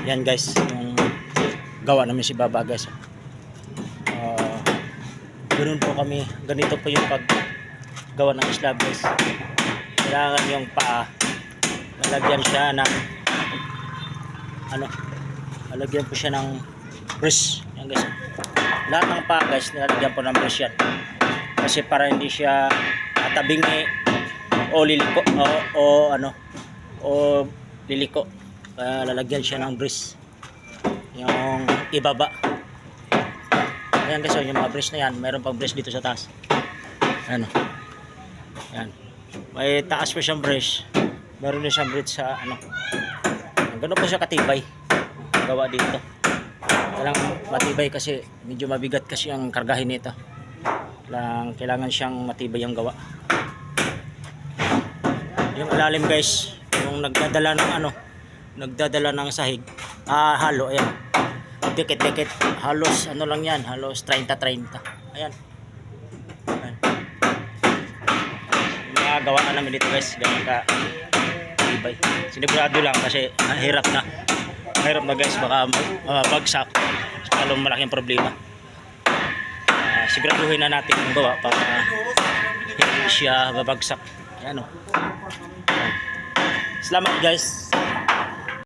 Yan guys, yung gawa namin si Baba guys. Ganun po kami, ganito po yung paggawa ng slab guys. Kailangan yung paa, nalagyan siya ng nalagyan po siya ng brace. Yan guys. Lahat ng paa guys, nalagyan po ng brace yan. Kasi para hindi siya tabingi o liliko o liliko. Kaya lalagyan siya ng brace. Yung ibaba. Ayan guys, yung mga brace na yan, mayroon pang brace dito sa taas. Ayan. Ayan. May taas pa siyang brace. Meron din siyang brace sa Ganun po siya katibay. Gawa dito. Kailangan matibay kasi medyo mabigat kasi ang kargahin nito. Kailangan siyang matibay yung gawa. Yung ilalim guys, yung nagdadala ng sahig, halo, ayan. Dikit-dikit, halos lang yan, halos 30-30. Ayan. Ayan. Mga gawaan namin dito guys, ganyan ka tibay. Sinigurado lang kasi hirap na guys, baka bagsak, lalong malaking problema. Siguraduhin na natin yung gawa para hindi siya babagsak. Ayan o. Salamat guys.